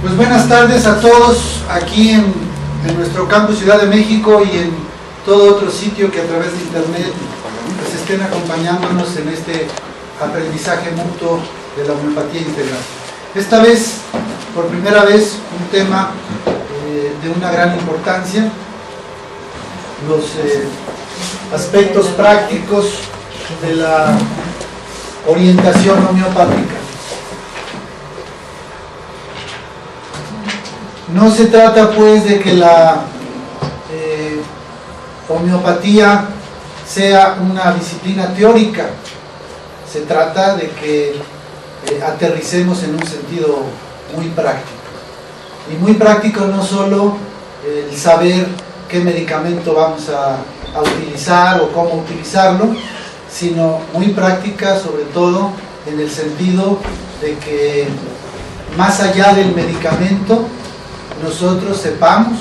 Pues buenas tardes a todos aquí en nuestro campus Ciudad de México y en todo otro sitio que a través de internet pues estén acompañándonos en este aprendizaje mutuo de la homeopatía integral. Esta vez, por primera vez, un tema de una gran importancia, los aspectos prácticos de la orientación homeopática. No se trata pues de que la homeopatía sea una disciplina teórica, se trata de que aterricemos en un sentido muy práctico. Y muy práctico no solo el saber qué medicamento vamos a utilizar o cómo utilizarlo, sino muy práctica sobre todo en el sentido de que más allá del medicamento nosotros sepamos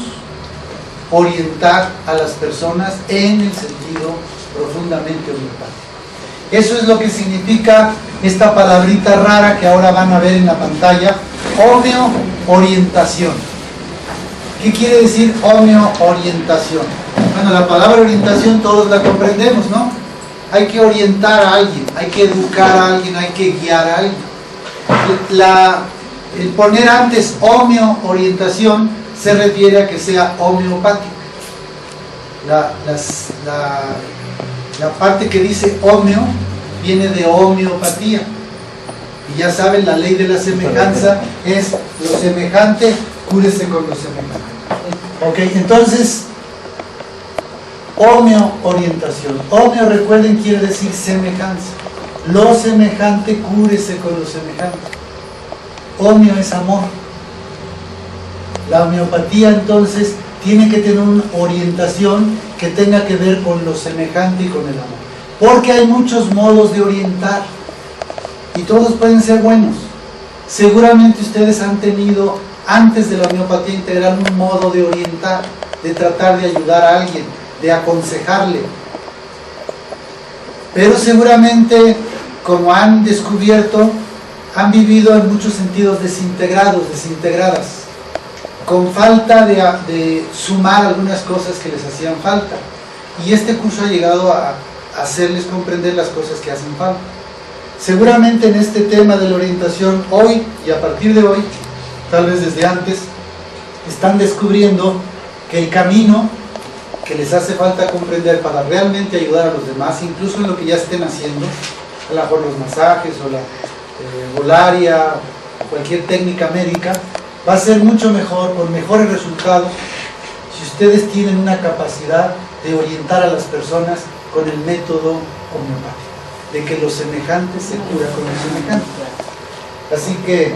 orientar a las personas en el sentido profundamente homeopático. Eso es lo que significa esta palabrita rara que ahora van a ver en la pantalla, homeoorientación. ¿Qué quiere decir homeoorientación? Bueno, la palabra orientación todos la comprendemos, ¿no? Hay que orientar a alguien, hay que educar a alguien, hay que guiar a alguien. El poner antes homeoorientación se refiere a que sea homeopática. La parte que dice homeo viene de homeopatía. Y ya saben, la ley de la semejanza es lo semejante, cúrese con lo semejante. Ok, entonces, homeoorientación. Homeo, recuerden, quiere decir semejanza. Lo semejante, cúrese con lo semejante. Homeo es amor. La homeopatía entonces tiene que tener una orientación que tenga que ver con lo semejante y con el amor. Porque hay muchos modos de orientar y todos pueden ser buenos. Seguramente ustedes han tenido antes de la homeopatía integral un modo de orientar, de tratar de ayudar a alguien, de aconsejarle. Pero seguramente, como han descubierto, han vivido en muchos sentidos desintegrados, desintegradas, con falta de sumar algunas cosas que les hacían falta. Y este curso ha llegado a hacerles comprender las cosas que hacen falta. Seguramente en este tema de la orientación, hoy y a partir de hoy, tal vez desde antes, están descubriendo que el camino que les hace falta comprender para realmente ayudar a los demás, incluso en lo que ya estén haciendo, a lo mejor los masajes o la volaria, cualquier técnica médica, va a ser mucho mejor, con mejores resultados, si ustedes tienen una capacidad de orientar a las personas con el método homeopático, de que lo semejante se cura con lo semejante. Así que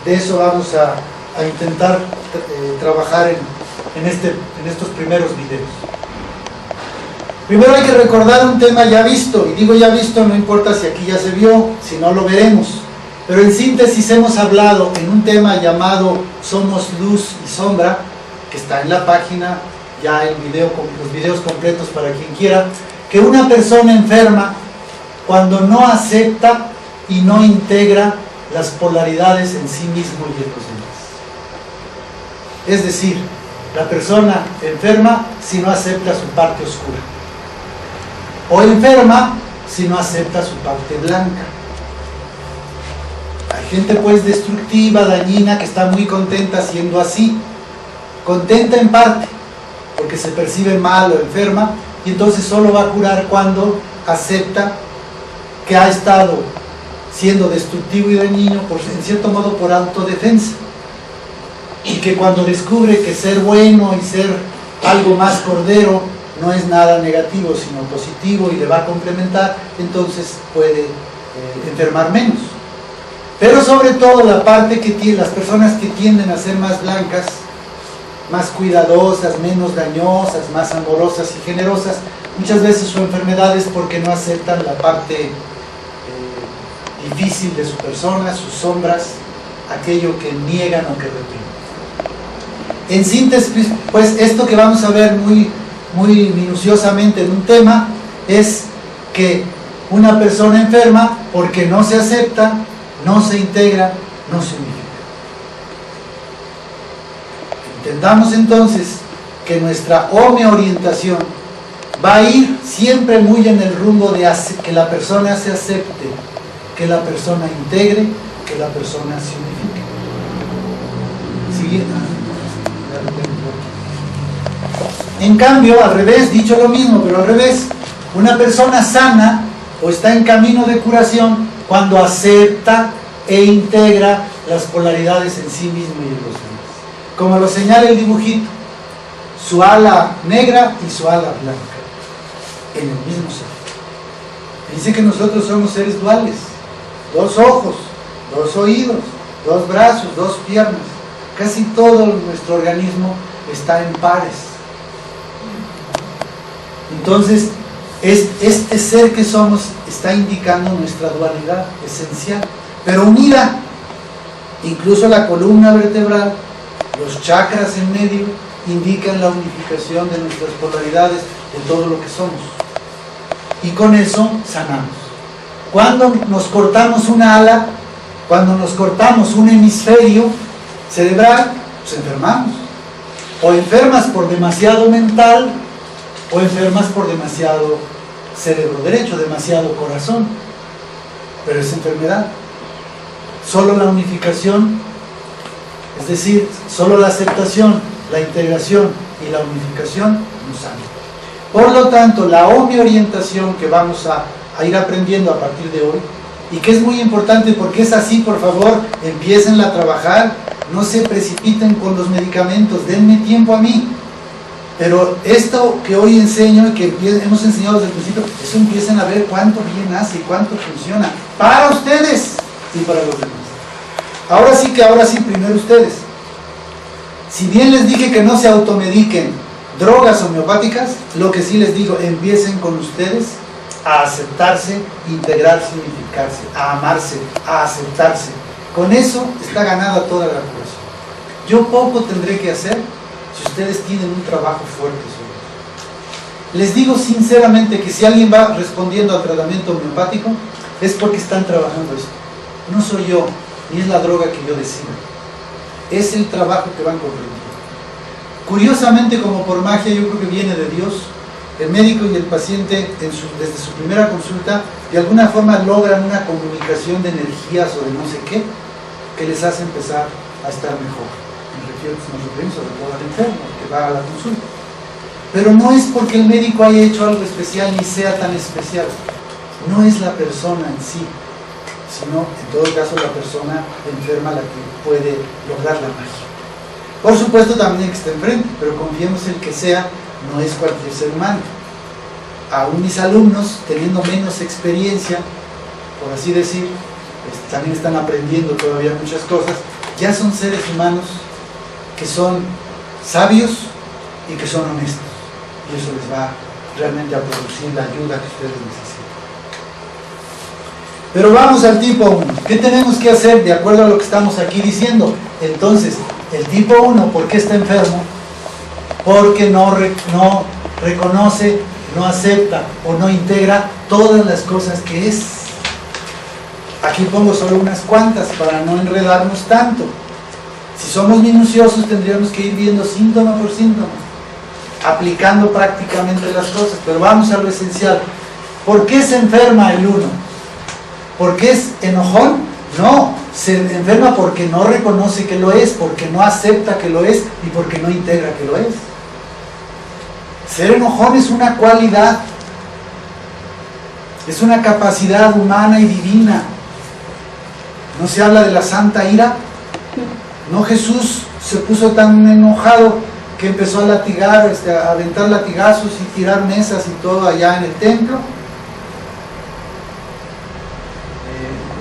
de eso vamos a intentar trabajar en estos primeros videos. Primero hay que recordar un tema ya visto, y digo ya visto, no importa si aquí ya se vio, si no lo veremos, pero en síntesis hemos hablado en un tema llamado Somos Luz y Sombra, que está en la página, ya el video, los videos completos para quien quiera, que una persona enferma, cuando no acepta y no integra las polaridades en sí mismo y en los demás. Es decir, la persona enferma si no acepta su parte oscura, o enferma si no acepta su parte blanca. Hay gente pues destructiva, dañina, que está muy contenta siendo así, contenta en parte porque se percibe mal o enferma, y entonces solo va a curar cuando acepta que ha estado siendo destructivo y dañino, en cierto modo por autodefensa, y que cuando descubre que ser bueno y ser algo más cordero no es nada negativo sino positivo y le va a complementar, entonces puede enfermar menos. Pero sobre todo la parte que tiene las personas que tienden a ser más blancas, más cuidadosas, menos dañosas, más amorosas y generosas, muchas veces su enfermedad es porque no aceptan la parte difícil de su persona, sus sombras, aquello que niegan o que reprimen. En síntesis, pues esto que vamos a ver muy minuciosamente en un tema es que una persona enferma, porque no se acepta, no se integra, no se unifica. Entendamos entonces que nuestra orientación va a ir siempre muy en el rumbo de que la persona se acepte, que la persona integre, que la persona se unifique. Siguiente. En cambio, al revés, dicho lo mismo, pero al revés, una persona sana o está en camino de curación cuando acepta e integra las polaridades en sí mismo y en los demás. Como lo señala el dibujito, su ala negra y su ala blanca, en el mismo ser. Dice que nosotros somos seres duales, 2 ojos, 2 oídos, 2 brazos, 2 piernas. Casi todo nuestro organismo está en pares. Entonces, este ser que somos está indicando nuestra dualidad esencial, pero unida. Incluso la columna vertebral, los chakras en medio, indican la unificación de nuestras polaridades, de todo lo que somos. Y con eso sanamos. Cuando nos cortamos una ala, cuando nos cortamos un hemisferio cerebral, pues enfermamos. O enfermas por demasiado mental, o enfermas por demasiado cerebro derecho, demasiado corazón. Pero es enfermedad. Solo la unificación, es decir, solo la aceptación, la integración y la unificación nos sana. Por lo tanto, la orientación que vamos a ir aprendiendo a partir de hoy, y que es muy importante porque es así, por favor, empiecenla a trabajar, no se precipiten con los medicamentos, denme tiempo a mí. Pero esto que hoy enseño y que hemos enseñado desde el principio, eso empiecen a ver cuánto bien hace y cuánto funciona para ustedes y para los demás. Ahora sí, primero ustedes. Si bien les dije que no se automediquen drogas homeopáticas, lo que sí les digo, empiecen con ustedes a aceptarse, integrarse, unificarse, a amarse, a aceptarse. Con eso está ganada toda la curación. Yo poco tendré que hacer si ustedes tienen un trabajo fuerte sobre eso. Les digo sinceramente que si alguien va respondiendo al tratamiento homeopático, es porque están trabajando esto. No soy yo, ni es la droga que yo decido. Es el trabajo que van comprendiendo. Curiosamente, como por magia, yo creo que viene de Dios, el médico y el paciente desde su primera consulta de alguna forma logran una comunicación de energías o de no sé qué que les hace empezar a estar mejor. Nos referimos sobre todo al enfermo que va a la consulta. Pero no es porque el médico haya hecho algo especial ni sea tan especial. No es la persona en sí, sino en todo caso la persona enferma la que puede lograr la magia. Por supuesto también el que esté enfrente, pero confiemos en que sea, no es cualquier ser humano. Aún mis alumnos, teniendo menos experiencia, por así decir, también están aprendiendo todavía muchas cosas, ya son seres humanos que son sabios y que son honestos, y eso les va realmente a producir la ayuda que ustedes necesitan. Pero vamos al tipo 1. ¿Qué tenemos que hacer de acuerdo a lo que estamos aquí diciendo? Entonces, el tipo 1, ¿por qué está enfermo? Porque no reconoce, no acepta o no integra todas las cosas que es. Aquí pongo solo unas cuantas para no enredarnos tanto. Si somos minuciosos tendríamos que ir viendo síntoma por síntoma, aplicando prácticamente las cosas, pero vamos a lo esencial. ¿Por qué se enferma el 1? ¿Por qué es enojón? No, se enferma porque no reconoce que lo es, porque no acepta que lo es y porque no integra que lo es. Ser enojón es una cualidad, es una capacidad humana y divina. ¿No se habla de la santa ira? ¿No Jesús se puso tan enojado que empezó a latigar, a aventar latigazos y tirar mesas y todo allá en el templo?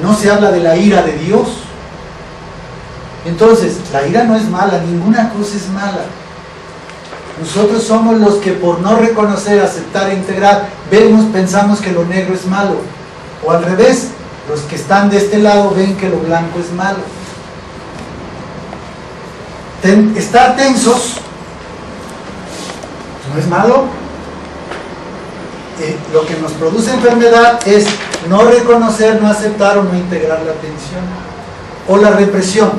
No se habla de la ira de Dios. Entonces, la ira no es mala, ninguna cosa es mala. Nosotros somos los que por no reconocer, aceptar e integrar, pensamos que lo negro es malo. O al revés, los que están de este lado ven que lo blanco es malo. Estar tensos no es malo. Lo que nos produce enfermedad es no reconocer, no aceptar o no integrar la tensión o la represión.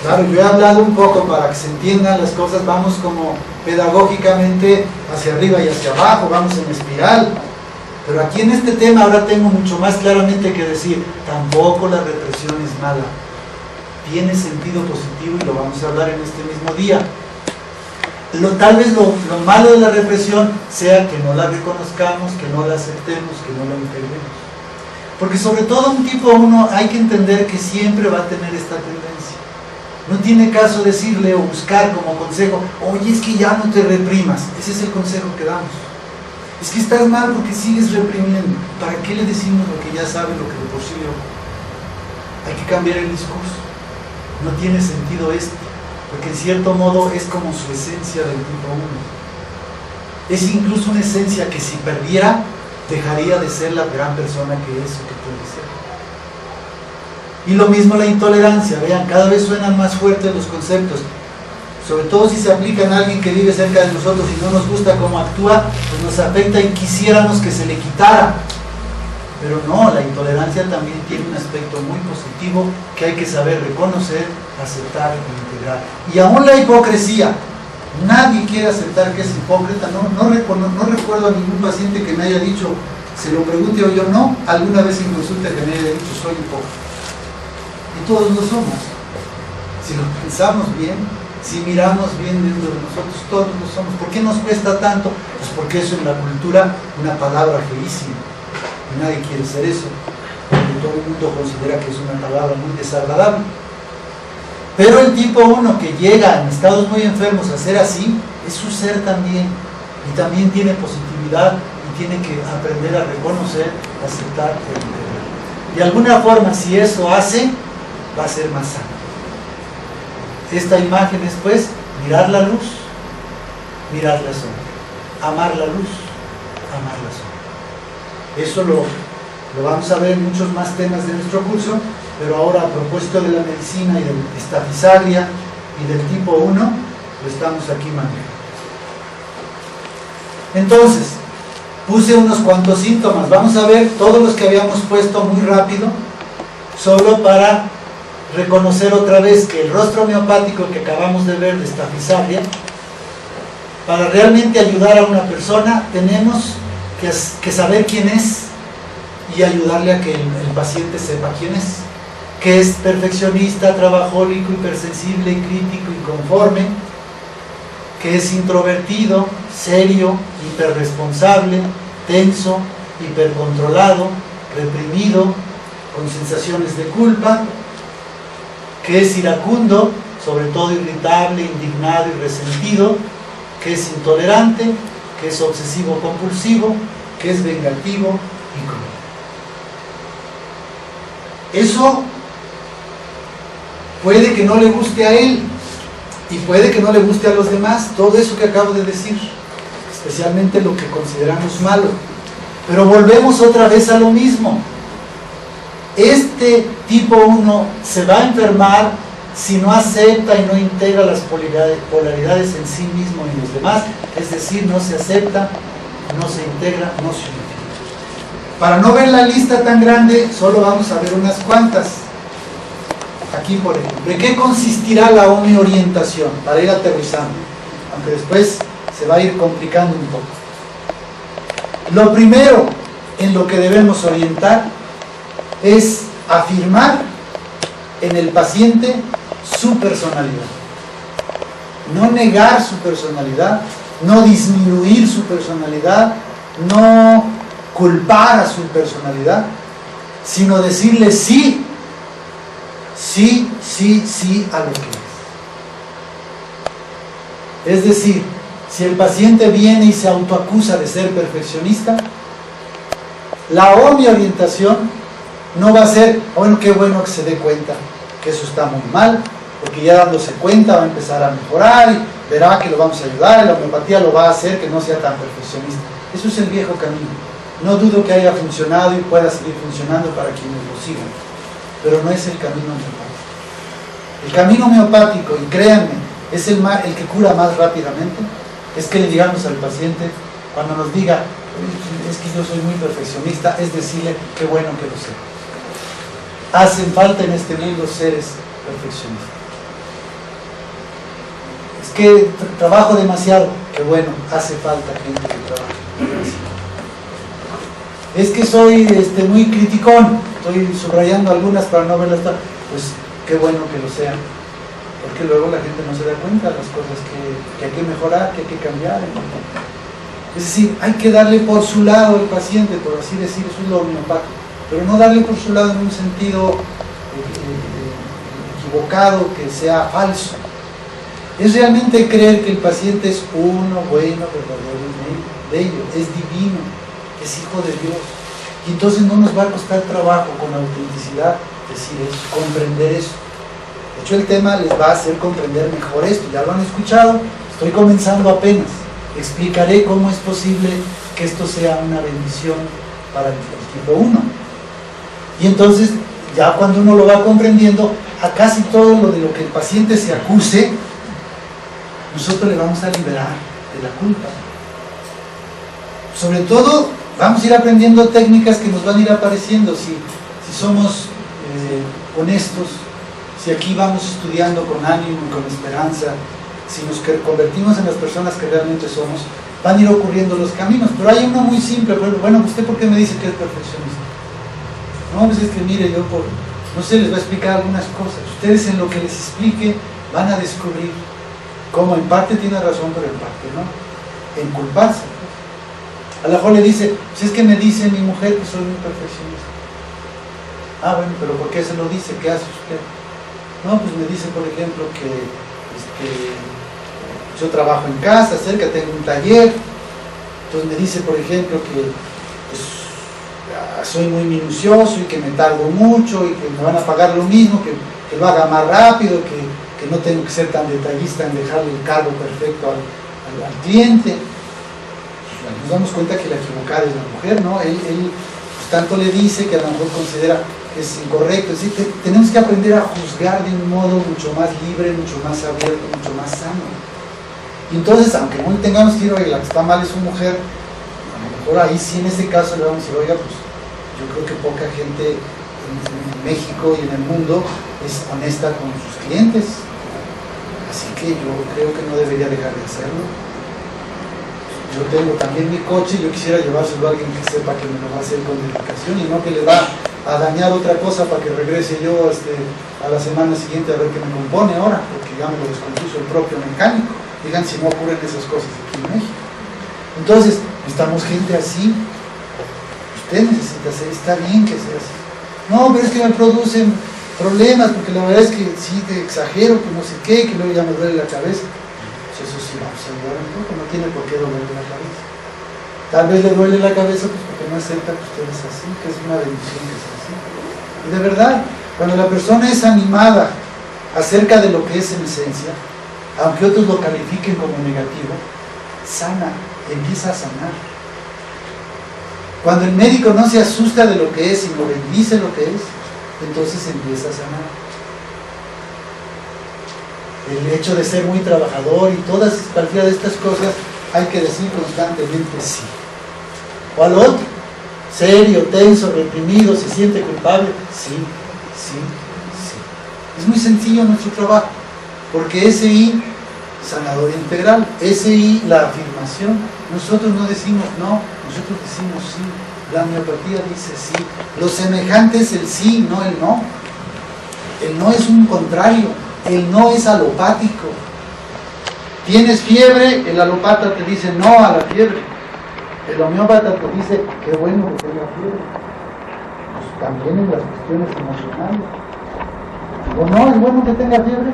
Claro, yo he hablado un poco para que se entiendan las cosas, vamos como pedagógicamente hacia arriba y hacia abajo, vamos en espiral. Pero aquí en este tema ahora tengo mucho más claramente que decir, tampoco la represión es mala. Tiene sentido positivo y lo vamos a hablar en este mismo día. Tal vez lo malo de la represión sea que no la reconozcamos, que no la aceptemos, que no la integremos. Porque sobre todo un tipo 1 hay que entender que siempre va a tener esta tendencia. No tiene caso decirle o buscar como consejo, oye, es que ya no te reprimas. Ese es el consejo que damos. Es que estás mal porque sigues reprimiendo. ¿Para qué le decimos lo que ya sabe, lo que de por sí le ocurre? Hay que cambiar el discurso. No tiene sentido esto, porque en cierto modo es como su esencia del tipo 1. Es incluso una esencia que si perdiera, dejaría de ser la gran persona que es o que puede ser. Y lo mismo la intolerancia, vean, cada vez suenan más fuertes los conceptos, sobre todo si se aplican a alguien que vive cerca de nosotros y no nos gusta cómo actúa, pues nos afecta y quisiéramos que se le quitara. Pero no, la intolerancia también tiene un aspecto muy positivo que hay que saber reconocer, aceptar e integrar. Y aún la hipocresía, nadie quiere aceptar que es hipócrita, no recuerdo a ningún paciente que me haya dicho, se lo pregunte o yo no, alguna vez en consulta que me haya dicho soy hipócrita. Y todos lo somos. Si lo pensamos bien, si miramos bien dentro de nosotros, todos lo somos. ¿Por qué nos cuesta tanto? Pues porque eso en la cultura, una palabra feísima. Y nadie quiere ser eso. Porque todo el mundo considera que es una palabra muy desagradable. Pero el tipo 1 que llega en estados muy enfermos a ser así, es su ser también. Y también tiene positividad y tiene que aprender a reconocer, aceptar e integrar. De alguna forma, si eso hace, va a ser más sano. Esta imagen es pues mirar la luz, mirar la sombra, amar la luz, amar la sombra. Eso lo vamos a ver en muchos más temas de nuestro curso, pero ahora a propósito de la medicina y de estafisagria y del tipo 1, lo estamos aquí manejando. Entonces, puse unos cuantos síntomas, vamos a ver todos los que habíamos puesto muy rápido, solo para reconocer otra vez que el rostro homeopático que acabamos de ver de estafisagria, para realmente ayudar a una persona tenemos que saber quién es y ayudarle a que el paciente sepa quién es, que es perfeccionista, trabajólico, hipersensible, crítico, inconforme, que es introvertido, serio, hiperresponsable, tenso, hipercontrolado, reprimido, con sensaciones de culpa, que es iracundo, sobre todo irritable, indignado y resentido, que es intolerante, que es obsesivo-compulsivo, que es vengativo y cruel. Eso puede que no le guste a él y puede que no le guste a los demás, todo eso que acabo de decir, especialmente lo que consideramos malo. Pero volvemos otra vez a lo mismo. Este tipo 1 se va a enfermar si no acepta y no integra las polaridades en sí mismo y en los demás, es decir, no se acepta, no se integra, no se unifica. Para no ver la lista tan grande, solo vamos a ver unas cuantas. Aquí, por ejemplo, ¿de qué consistirá la homeorientación? Para ir aterrizando, aunque después se va a ir complicando un poco. Lo primero en lo que debemos orientar es afirmar en el paciente su personalidad. No negar su personalidad, no disminuir su personalidad, no culpar a su personalidad, sino decirle sí, sí, sí, sí a lo que es. Es decir, si el paciente viene y se autoacusa de ser perfeccionista, la homeorientación no va a ser, bueno, qué bueno que se dé cuenta que eso está muy mal, porque ya dándose cuenta va a empezar a mejorar y verá que lo vamos a ayudar, y la homeopatía lo va a hacer que no sea tan perfeccionista. Eso es el viejo camino. No dudo que haya funcionado y pueda seguir funcionando para quienes lo sigan, pero no es el camino homeopático. El camino homeopático, y créanme, es el que cura más rápidamente, es que le digamos al paciente, cuando nos diga, es que yo soy muy perfeccionista, es decirle, qué bueno que lo sé. Hacen falta en este mundo seres perfeccionistas. es que trabajo demasiado. Que bueno, hace falta gente que trabaje demasiado. Es que soy muy criticón, estoy subrayando algunas para no verlas todas. Pues qué bueno que lo sean, porque luego la gente no se da cuenta de las cosas que hay que mejorar, que hay que cambiar. Es decir, hay que darle por su lado al paciente, por así decir, eso es lo homeopático, pero no darle por su lado en un sentido equivocado, que sea falso. Es realmente creer que el paciente es uno, bueno, verdadero, bello, es divino, es hijo de Dios. Y entonces no nos va a costar trabajo con autenticidad decir eso, comprender eso. De hecho, el tema les va a hacer comprender mejor esto. Ya lo han escuchado, estoy comenzando apenas. Explicaré cómo es posible que esto sea una bendición para el tipo 1. Y entonces, ya cuando uno lo va comprendiendo, a casi todo lo de lo que el paciente se acuse, nosotros le vamos a liberar de la culpa. Sobre todo, vamos a ir aprendiendo técnicas que nos van a ir apareciendo si somos honestos, si aquí vamos estudiando con ánimo y con esperanza, si nos convertimos en las personas que realmente somos, van a ir ocurriendo los caminos. Pero hay uno muy simple, bueno, ¿usted por qué me dice que es perfeccionista? No, pues es que mire, yo no sé, les voy a explicar algunas cosas. Ustedes en lo que les explique van a descubrir cómo en parte tiene razón, pero en parte no. En culparse. A lo mejor le dice, si es que me dice mi mujer que soy muy perfeccionista. Ah, bueno, pero ¿por qué se lo dice? ¿Qué hace usted? No, pues me dice, por ejemplo, que yo trabajo en casa, cerca tengo un taller. Entonces me dice, por ejemplo, que pues, soy muy minucioso y que me tardo mucho y que me van a pagar lo mismo, que lo haga más rápido, que no tengo que ser tan detallista en dejarle el cargo perfecto al cliente. Nos damos cuenta que la equivocada es la mujer, ¿no? Él pues, tanto le dice que a lo mejor considera que es incorrecto. Es decir, tenemos que aprender a juzgar de un modo mucho más libre, mucho más abierto, mucho más sano. Y entonces, aunque no tengamos que ir, oye, la que está mal es su mujer, a lo mejor ahí sí en ese caso le vamos a decir, oiga, pues yo creo que poca gente en México y en el mundo es honesta con sus clientes. Así que yo creo que no debería dejar de hacerlo. Yo tengo también mi coche y yo quisiera llevárselo a alguien que sepa que me lo va a hacer con dedicación y no que le va a dañar otra cosa para que regrese yo a la semana siguiente a ver qué me compone ahora, porque ya me lo descompuso el propio mecánico. Digan si no ocurren esas cosas aquí en México. Entonces, necesitamos gente así. Usted necesita ser, está bien que sea así. No, pero es que me producen problemas, porque la verdad es que sí te exagero, que no sé qué, que luego ya me duele la cabeza. Pues eso sí, vamos a ayudar un poco, no tiene por qué dolerle la cabeza. Tal vez le duele la cabeza pues porque no acepta que usted es así, que es una bendición que sea así. Y de verdad, cuando la persona es animada acerca de lo que es en esencia, aunque otros lo califiquen como negativo, sana, empieza a sanar. Cuando el médico no se asusta de lo que es, sino bendice lo que es, entonces empieza a sanar. El hecho de ser muy trabajador y cualquiera de estas cosas, hay que decir constantemente sí. O al otro, serio, tenso, reprimido, se siente culpable, sí, sí, sí. Es muy sencillo nuestro trabajo, porque ese I, sanador integral, ese I, la afirmación, nosotros no decimos no, nosotros decimos sí. La homeopatía dice sí. Lo semejante es el sí, no el no. El no es un contrario, el no es alopático. Tienes fiebre, el alópata te dice no a la fiebre. El homeópata te dice qué bueno que tenga fiebre. Pues también en las cuestiones emocionales. ¿O no es bueno que tenga fiebre?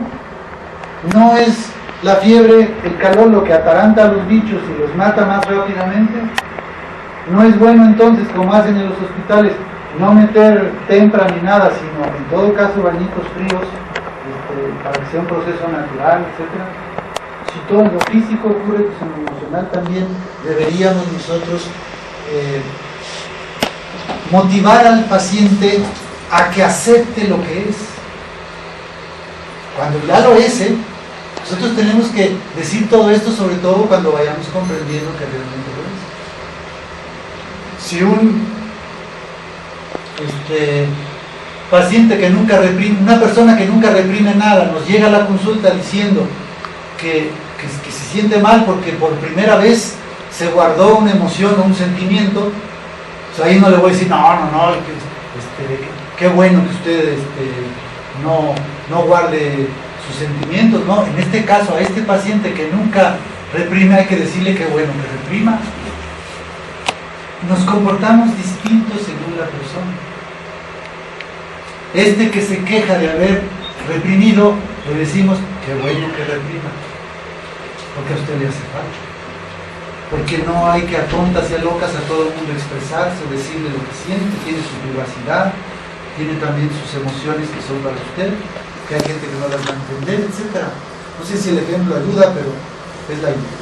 ¿No es la fiebre, el calor, lo que ataranta a los bichos y los mata más rápidamente? No es bueno entonces, como hacen en los hospitales, no meter tempra ni nada, sino en todo caso bañitos fríos para que sea un proceso natural, etc. Si todo en lo físico ocurre, pues en lo emocional también deberíamos nosotros motivar al paciente a que acepte lo que es. Cuando ya lo es, nosotros tenemos que decir todo esto, sobre todo cuando vayamos comprendiendo que realmente lo es. Si un paciente que nunca reprime, una persona que nunca reprime nada, nos llega a la consulta diciendo que se siente mal porque por primera vez se guardó una emoción o un sentimiento, pues ahí no le voy a decir, no, qué bueno que usted no guarde sus sentimientos, no. En este caso, a este paciente que nunca reprime, hay que decirle que bueno que reprima. Nos comportamos distintos según la persona. Este que se queja de haber reprimido, le decimos que bueno que reprima, porque a usted le hace falta. Porque no hay que a tontas y a locas a todo el mundo expresarse, decirle lo que siente, tiene su privacidad, tiene también sus emociones que son para usted, que hay gente que no las va a entender, etc. No sé si el ejemplo ayuda, pero es la idea.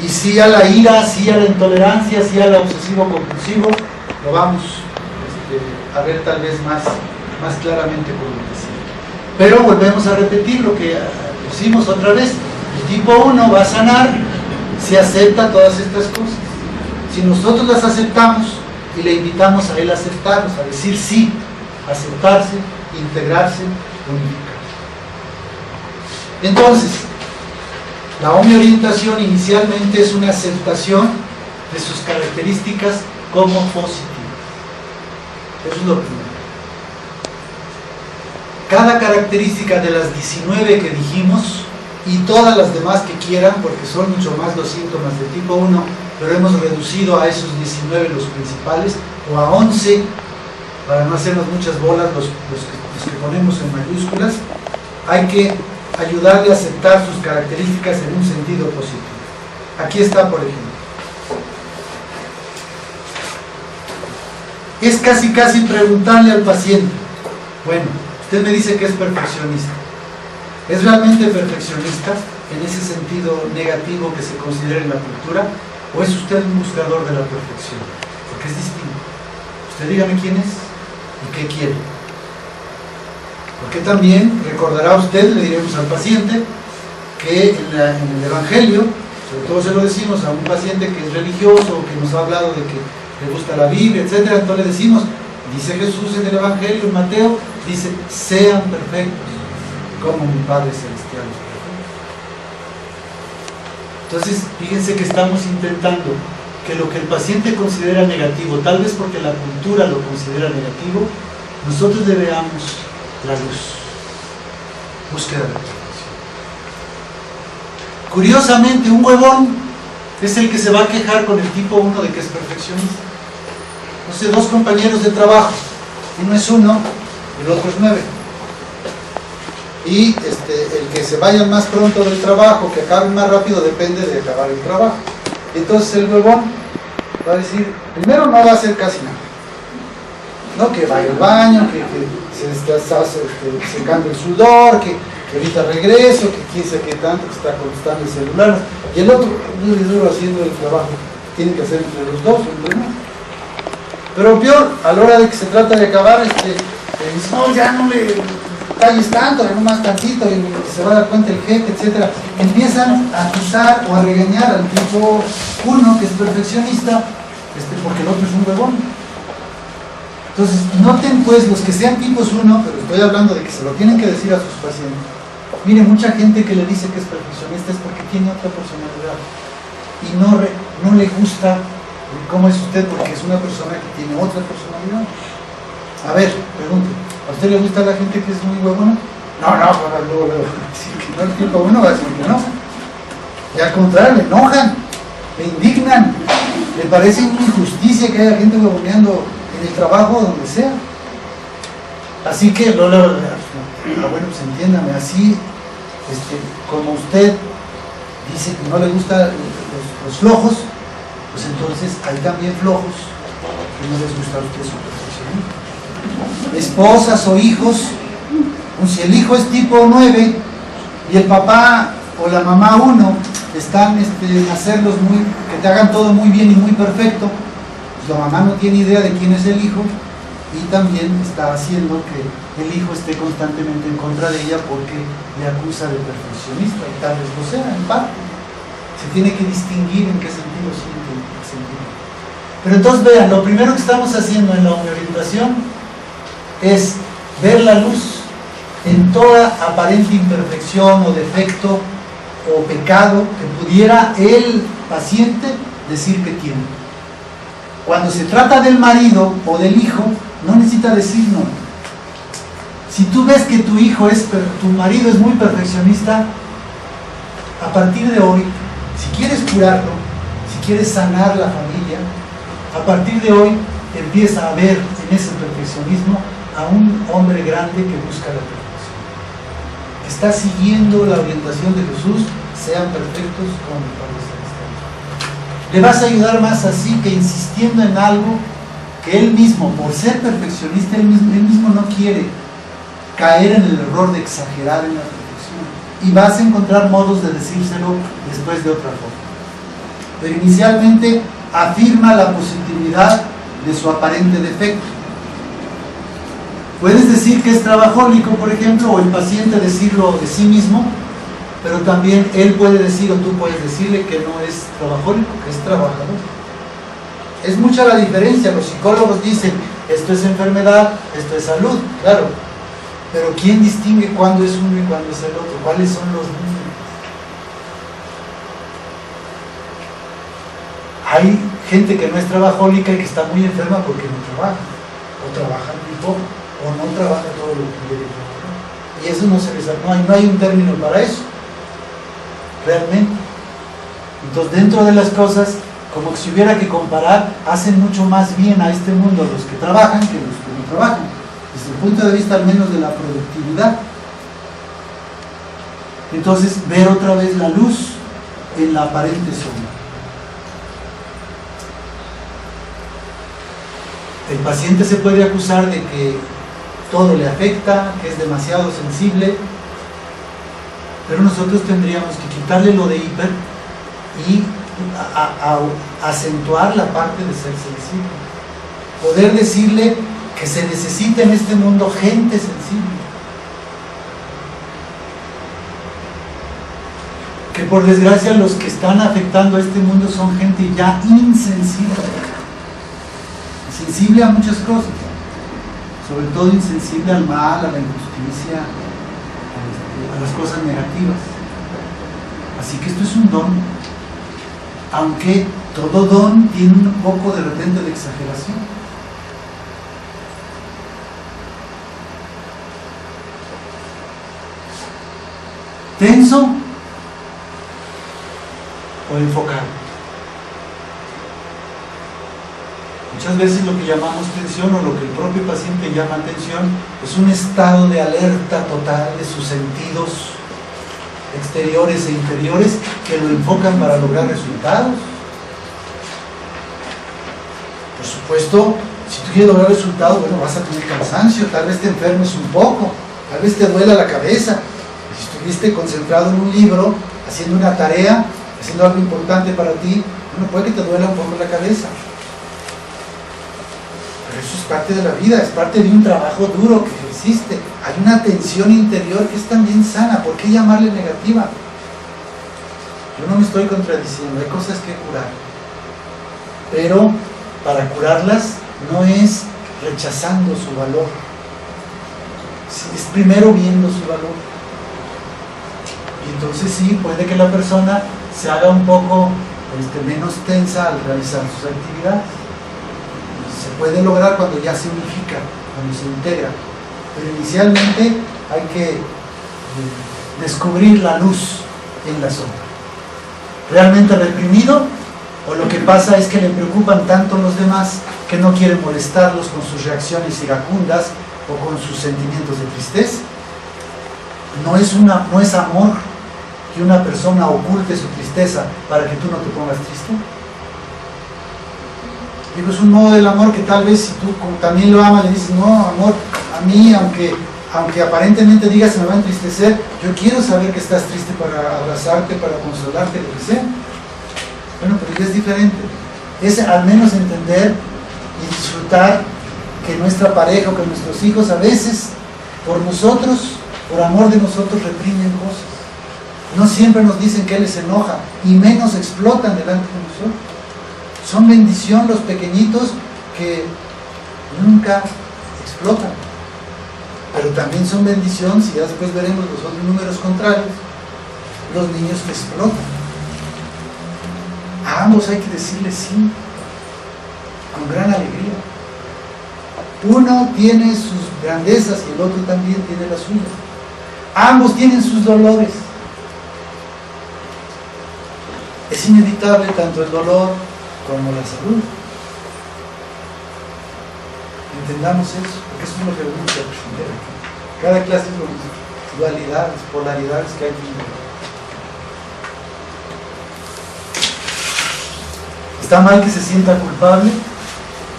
Y sí a la ira, sí a la intolerancia, sí al obsesivo-compulsivo, lo vamos a ver tal vez más claramente con lo que sigue. Pero volvemos a repetir lo que pusimos otra vez. El tipo 1 va a sanar si acepta todas estas cosas. Si nosotros las aceptamos y le invitamos a él a aceptarlas, a decir sí, aceptarse, integrarse, unificarse. Entonces, la homeorientación inicialmente es una aceptación de sus características como positivas. Eso es lo primero. Cada característica de las 19 que dijimos y todas las demás que quieran, porque son mucho más los síntomas de tipo 1, pero hemos reducido a esos 19 los principales, o a 11, para no hacernos muchas bolas los que ponemos en mayúsculas. Hay que ayudarle a aceptar sus características en un sentido positivo. Aquí está, por ejemplo. Es casi preguntarle al paciente, bueno, usted me dice que es perfeccionista. ¿Es realmente perfeccionista en ese sentido negativo que se considera en la cultura? ¿O es usted un buscador de la perfección? Porque es distinto. Usted dígame quién es y qué quiere. Porque también recordará usted, le diremos al paciente, que en el Evangelio, sobre todo se lo decimos a un paciente que es religioso o que nos ha hablado de que le gusta la Biblia, etc. Entonces le decimos, dice Jesús en el Evangelio, en Mateo, dice, sean perfectos como mi Padre Celestial es perfecto. Entonces, fíjense que estamos intentando que lo que el paciente considera negativo, tal vez porque la cultura lo considera negativo, nosotros le veamos la luz. Búsqueda de perfección. Curiosamente, un huevón es el que se va a quejar con el tipo 1 de que es perfeccionista. No sé, dos compañeros de trabajo, uno es 1, el otro es 9. Y el que se vaya más pronto del trabajo, que acabe más rápido, depende de acabar el trabajo. Y entonces el huevón va a decir, primero no va a hacer casi nada. No, que vaya al baño, que se está secando el sudor, que ahorita regreso, que quién sabe qué tanto, que está contestando el celular. Y el otro, duro haciendo el trabajo. Tienen que hacer entre los dos, entre uno. Pero peor, a la hora de que se trata de acabar, dice, no, ya no le calles tanto, no más tantito, y se va a dar cuenta el jefe, etc. Empiezan a acusar o a regañar al tipo 1, que es perfeccionista, porque el otro es un huevón. Entonces, noten pues los que sean tipos 1, pero estoy hablando de que se lo tienen que decir a sus pacientes. Mire, mucha gente que le dice que es perfeccionista es porque tiene otra personalidad y no le gusta cómo es usted, porque es una persona que tiene otra personalidad. A ver, pregunte, ¿a usted le gusta la gente que es muy huevona? No, luego decir que no, el tipo 1 va a decir que no. Y al contrario, le enojan, le indignan, le parece una injusticia que haya gente huevoneando en el trabajo, donde sea. Así que, bueno, pues entiéndame, así, como usted dice que no le gustan los flojos, pues entonces hay también flojos que no les gusta a usted su perfeccionismo. Esposas o hijos, si el hijo es tipo 9 y el papá o la mamá 1 están en hacerlos que te hagan todo muy bien y muy perfecto, pues la mamá no tiene idea de quién es el hijo y también está haciendo que el hijo esté constantemente en contra de ella porque le acusa de perfeccionista, y tal vez lo sea, en parte. Se tiene que distinguir en qué sentido siente y en qué sentido. Pero entonces vean, lo primero que estamos haciendo en la orientación es ver la luz en toda aparente imperfección o defecto o pecado que pudiera el paciente decir que tiene. Cuando se trata del marido o del hijo, no necesita decir no. Si tú ves que tu marido es muy perfeccionista, a partir de hoy, si quieres curarlo, si quieres sanar la familia, a partir de hoy empieza a ver en ese perfeccionismo a un hombre grande que busca la perfección. Está siguiendo la orientación de Jesús, sean perfectos como mi Padre Celestial. Le vas a ayudar más así que insistiendo en algo que él mismo, por ser perfeccionista, él mismo no quiere caer en el error de exagerar en la perfección. Y vas a encontrar modos de decírselo después de otra forma. Pero inicialmente afirma la positividad de su aparente defecto. Puedes decir que es trabajólico, por ejemplo, o el paciente decirlo de sí mismo, pero también él puede decir, o tú puedes decirle que no es trabajólico, que es trabajador. Es mucha la diferencia. Los psicólogos dicen, esto es enfermedad, esto es salud, claro. Pero ¿quién distingue cuándo es uno y cuándo es el otro? ¿Cuáles son los límites? Hay gente que no es trabajólica y que está muy enferma porque no trabaja, o trabaja muy poco, o no trabaja todo lo que quiere trabajar. Y eso no se les da, no hay un término para eso, realmente. Entonces, dentro de las cosas, como que si hubiera que comparar, hacen mucho más bien a este mundo los que trabajan que los que no trabajan, desde el punto de vista al menos de la productividad. Entonces, ver otra vez la luz en la aparente sombra. El paciente se puede acusar de que todo le afecta, que es demasiado sensible, pero nosotros tendríamos que quitarle lo de hiper y acentuar la parte de ser sensible. Poder decirle que se necesita en este mundo gente sensible. Que por desgracia los que están afectando a este mundo son gente ya insensible. Sensible a muchas cosas, sobre todo insensible al mal, a la injusticia, a las cosas negativas. Así que esto es un don, aunque todo don tiene un poco de repente de exageración. ¿Tenso o enfocado? Muchas veces lo que llamamos tensión o lo que el propio paciente llama tensión es un estado de alerta total de sus sentidos exteriores e interiores que lo enfocan para lograr resultados. Por supuesto, si tú quieres lograr resultados, bueno, vas a tener cansancio, tal vez te enfermes un poco, tal vez te duela la cabeza. Si estuviste concentrado en un libro, haciendo una tarea, haciendo algo importante para ti, bueno, puede que te duela un poco la cabeza. Pero eso es parte de la vida, es parte de un trabajo duro que existe. Hay una tensión interior que es también sana. ¿Por qué llamarle negativa? Yo no me estoy contradiciendo, hay cosas que curar. Pero para curarlas no es rechazando su valor. Es primero viendo su valor. Y entonces sí, puede que la persona se haga un poco menos tensa al realizar sus actividades. Se puede lograr cuando ya se unifica, cuando se integra. Pero inicialmente hay que descubrir la luz en la sombra. ¿Realmente reprimido? ¿O lo que pasa es que le preocupan tanto los demás que no quieren molestarlos con sus reacciones iracundas o con sus sentimientos de tristeza? No es amor que una persona oculte su tristeza para que tú no te pongas triste. Digo, es un modo del amor que tal vez si tú también lo amas, le dices, no, amor, a mí, aunque aparentemente digas se me va a entristecer, yo quiero saber que estás triste para abrazarte, para consolarte, lo que sea. Bueno, pero ya es diferente. Es al menos entender y disfrutar que nuestra pareja o que nuestros hijos a veces, por nosotros, por amor de nosotros, reprimen cosas. No siempre nos dicen que les enoja y menos explotan delante de nosotros. Son bendición los pequeñitos que nunca explotan. Pero también son bendición, si ya después veremos los otros números contrarios, los niños que explotan. A ambos hay que decirle sí, con gran alegría. Uno tiene sus grandezas y el otro también tiene las suyas. Ambos tienen sus dolores. Es inevitable tanto el dolor como la salud. Entendamos eso, porque eso es lo que tenemos que aprender aquí. Cada clase es dualidades, polaridades que hay que entender. ¿Está mal que se sienta culpable?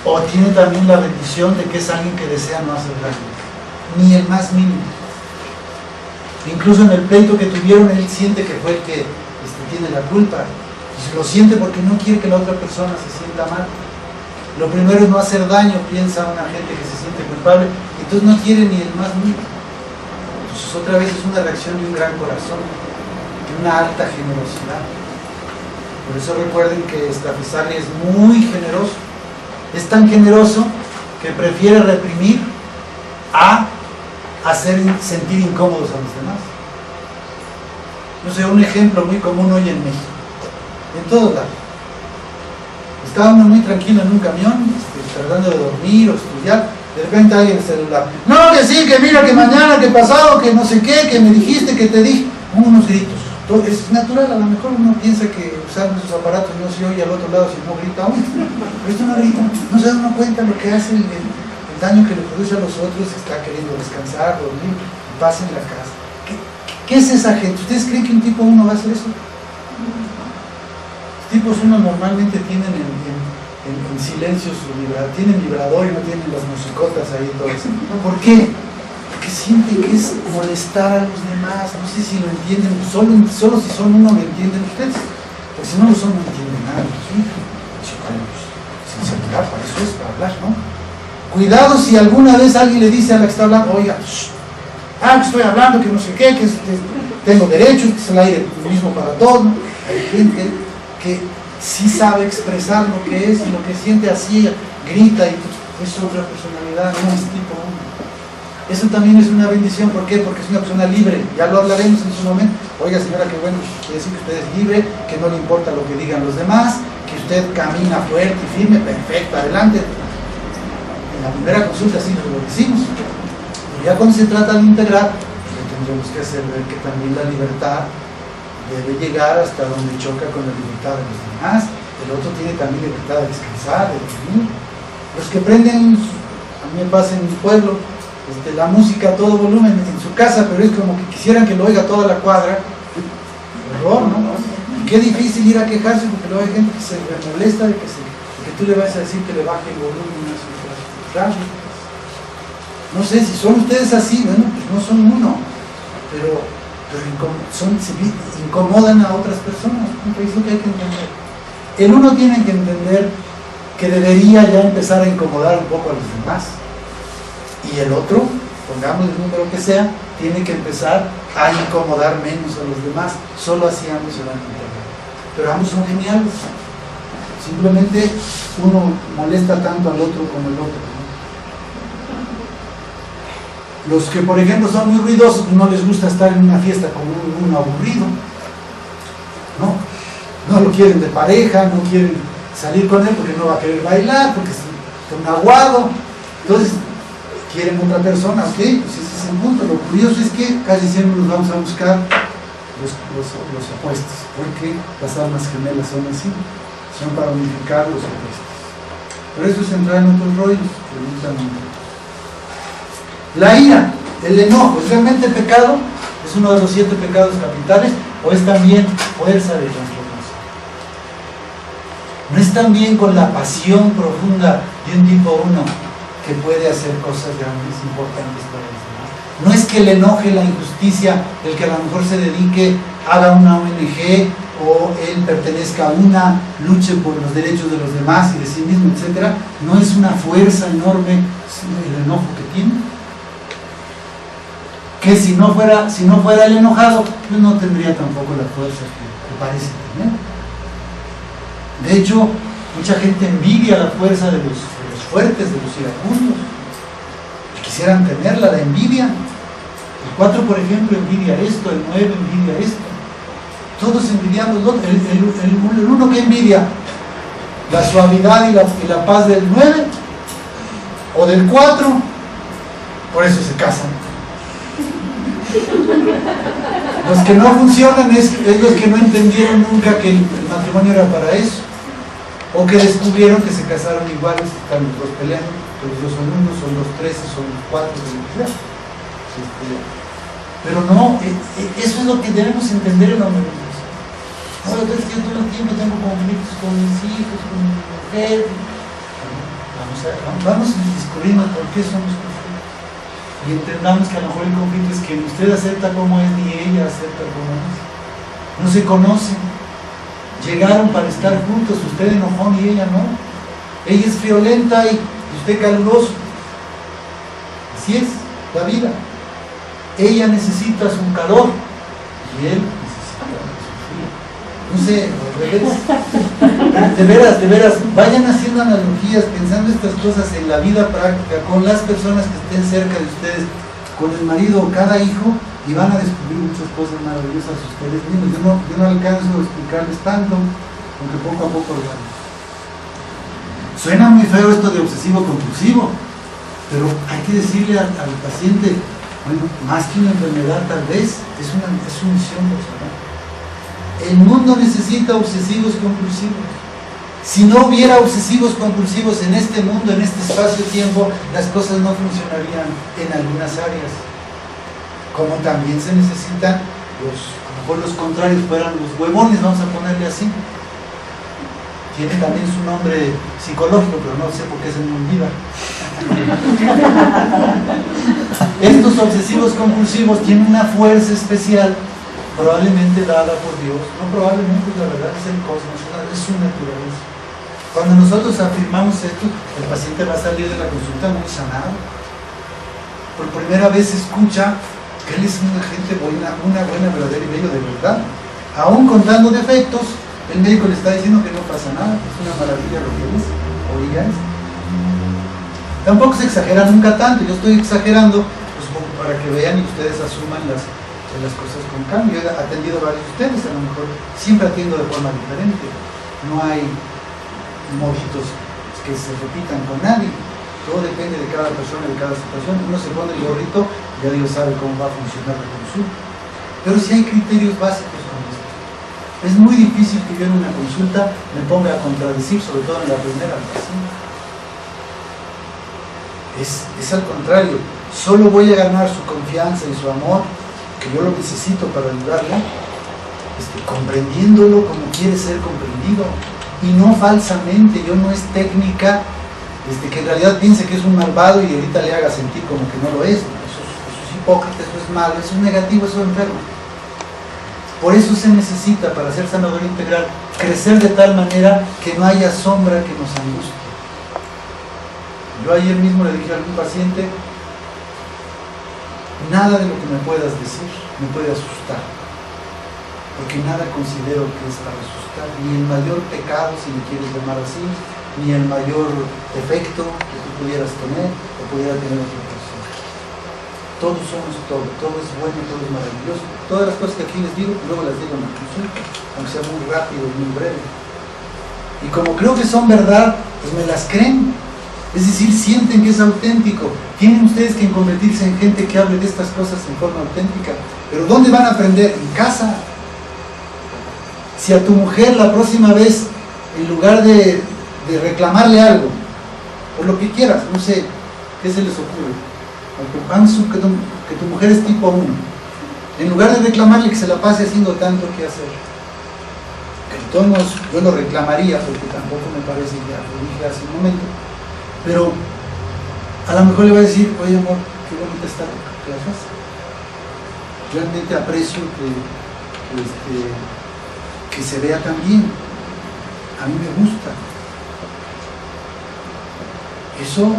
¿O tiene también la bendición de que es alguien que desea no hacer daño? Ni el más mínimo. Incluso en el pleito que tuvieron, él siente que fue el que tiene la culpa. Y lo siente porque no quiere que la otra persona se sienta mal. Lo primero es no hacer daño, piensa una gente que se siente culpable, y entonces no quiere ni el más mínimo. Entonces otra vez es una reacción de un gran corazón, de una alta generosidad. Por eso recuerden que Stafisali es muy generoso. Es tan generoso que prefiere reprimir a hacer sentir incómodos a los demás. No sé, un ejemplo muy común hoy en México, en todos lados. Estaba uno muy tranquilo en un camión, tratando de dormir o estudiar, de repente alguien en el celular. No, que sí, que mira, que mañana, que pasado, que no sé qué, que me dijiste, que te dije. Unos gritos. Es natural, a lo mejor uno piensa que usando esos aparatos no se oye al otro lado si no grita uno. Pero esto no grita, no se da uno cuenta lo que hace el daño que le produce a los otros. Está queriendo descansar, dormir, paz en la casa. ¿Qué es esa gente? ¿Ustedes creen que un tipo uno va a hacer eso? Los tipos uno normalmente tienen en silencio tienen vibrador y no tienen las musicotas ahí todas. ¿Por qué? Porque sienten que es molestar a los demás. No sé si lo entienden, solo si son uno lo entienden ustedes, porque si no lo son no entienden nada. Sinceridad, para eso es, para hablar, ¿no? Cuidado si alguna vez alguien le dice a la que está hablando, oiga, que estoy hablando, que no sé qué, que tengo derechos, que es el aire mismo para todos, ¿no? Hay gente que sí sabe expresar lo que es y lo que siente, así grita, y es otra personalidad, no es tipo uno. Eso también es una bendición. ¿Por qué? Porque es una persona libre. Ya lo hablaremos en su momento. Oiga, señora, que bueno, quiere decir que usted es libre, que no le importa lo que digan los demás, que usted camina fuerte y firme, perfecto, adelante. En la primera consulta sí nos lo decimos. Y ya cuando se trata de integrar, pues tendremos que hacer ver que también la libertad debe llegar hasta donde choca con la libertad de los demás. El otro tiene también libertad de descansar, de dormir. Los que prenden, a mí me pasa en mi pueblo, la música a todo volumen en su casa, pero es como que quisieran que lo oiga toda la cuadra. Horror, ¿no? Y qué difícil ir a quejarse porque luego hay gente que se molesta de que tú le vas a decir que le baje el volumen a su radio. No sé si son ustedes así, bueno, pues no son uno, pero se incomodan a otras personas. Es lo que hay que entender. El uno tiene que entender que debería ya empezar a incomodar un poco a los demás. Y el otro, pongamos el número que sea, tiene que empezar a incomodar menos a los demás. Solo así ambos se van a integrar. Pero ambos son geniales. Simplemente uno molesta tanto al otro como el otro, ¿no? Los que, por ejemplo, son muy ruidosos, no les gusta estar en una fiesta con uno aburrido. No lo quieren de pareja, no quieren salir con él porque no va a querer bailar, porque es un aguado. Entonces, quieren otra persona, ok, pues ese es el punto. Lo curioso es que casi siempre nos vamos a buscar los opuestos, porque las almas gemelas son así, son para unificar los opuestos. Pero eso es entrar en otros rollos, la ira, el enojo, ¿es realmente pecado? ¿Es uno de los 7 pecados capitales? ¿O es también fuerza de transformación? ¿No es también con la pasión profunda de un tipo 1 que puede hacer cosas grandes, importantes para los demás? No es que le enoje la injusticia el que a lo mejor se dedique, haga una ONG, o él pertenezca a una, luche por los derechos de los demás y de sí mismo, etc. ¿No es una fuerza enorme el enojo que tiene? Que si no fuera el enojado, pues no tendría tampoco la fuerza que parece tener. De hecho, mucha gente envidia la fuerza de los fuertes, de los iracundos. Quisieran tenerla, la envidia. El 4, por ejemplo, envidia esto, el 9 envidia esto. Todos envidiamos el uno que envidia la suavidad y la paz del 9 o del 4, por eso se casan. Los que no funcionan es los que no entendieron nunca que el matrimonio era para eso, o que descubrieron que se casaron iguales, están los dos peleando, pero los dos son uno, son los 13, son los 4, son los 3. Pero no, eso es lo que debemos entender en la humanidad. No, entonces yo todo el tiempo tengo conflictos con mis hijos, con mi mujer. Vamos a discurrir por qué somos conflictos. Y entendamos que a lo mejor el conflicto es que ni usted acepta como es, ni ella acepta como es. No se conocen. Llegaron para estar juntos, usted enojón y ella no. Ella es friolenta y usted caluroso. Así es la vida. Ella necesita su calor y él necesita su frío. No sé, de veras, vayan haciendo analogías, pensando estas cosas en la vida práctica, con las personas que estén cerca de ustedes, con el marido o cada hijo, y van a descubrir muchas cosas maravillosas ustedes mismos. Yo no alcanzo a explicarles tanto, aunque poco a poco lo hago. Suena muy feo esto de obsesivo compulsivo, pero hay que decirle al paciente, bueno, más que una enfermedad tal vez, es una misión personal. El mundo necesita obsesivos compulsivos. Si no hubiera obsesivos compulsivos en este mundo, en este espacio-tiempo, las cosas no funcionarían en algunas áreas. Como también se necesitan a lo mejor los contrarios fueran los huevones, vamos a ponerle así. Tiene también su nombre psicológico, pero no sé por qué se me olvida. Estos obsesivos compulsivos tienen una fuerza especial, probablemente dada por Dios. No probablemente, la verdad es el cosmos, es su naturaleza. Cuando nosotros afirmamos esto, el paciente va a salir de la consulta muy sanado. Por primera vez escucha que él es una gente buena, una buena, verdadera y bello de verdad. Aún contando defectos, el médico le está diciendo que no pasa nada, es una maravilla lo que es, o ella es. Tampoco se exagera nunca tanto, yo estoy exagerando pues, para que vean y ustedes asuman las cosas con cambio. Yo he atendido a varios de ustedes, a lo mejor siempre atiendo de forma diferente. No hay moditos que se repitan con nadie. Todo depende de cada persona, de cada situación. Uno se pone el gorrito, ya Dios sabe cómo va a funcionar la consulta. Pero sí hay criterios básicos con esto. Es muy difícil que yo en una consulta me ponga a contradecir, sobre todo en la primera ocasión. Es al contrario. Solo voy a ganar su confianza y su amor, que yo lo necesito para ayudarle, comprendiéndolo como quiere ser comprendido. Y no falsamente, yo no es técnica que en realidad piense que es un malvado y ahorita le haga sentir como que no lo es. Eso es hipócrita, eso es malo, eso es negativo, eso es enfermo. Por eso se necesita, para ser sanador integral, crecer de tal manera que no haya sombra que nos angustie. Yo ayer mismo le dije a algún paciente, nada de lo que me puedas decir me puede asustar, porque nada considero que es para asustar, ni el mayor pecado, si le quieres llamar así, ni el mayor defecto que tú pudieras tener o pudiera tener otra persona. Todos somos todo es bueno, todo es maravilloso. Todas las cosas que aquí les digo, luego las digo en la consulta, aunque sea muy rápido y muy breve. Y como creo que son verdad, pues me las creen. Es decir, sienten que es auténtico. Tienen ustedes que convertirse en gente que hable de estas cosas en forma auténtica. Pero ¿dónde van a aprender? En casa. Si a tu mujer la próxima vez, en lugar de reclamarle algo, o lo que quieras, no sé, ¿qué se les ocurre? Que tu mujer es tipo 1. En lugar de reclamarle que se la pase haciendo tanto que hacer, que de todos modos yo lo reclamaría, porque tampoco me parece, ya lo dije hace un momento, pero a lo mejor le va a decir, oye amor, qué bonita está que la haces. Realmente aprecio que se vea tan bien. A mí me gusta. Eso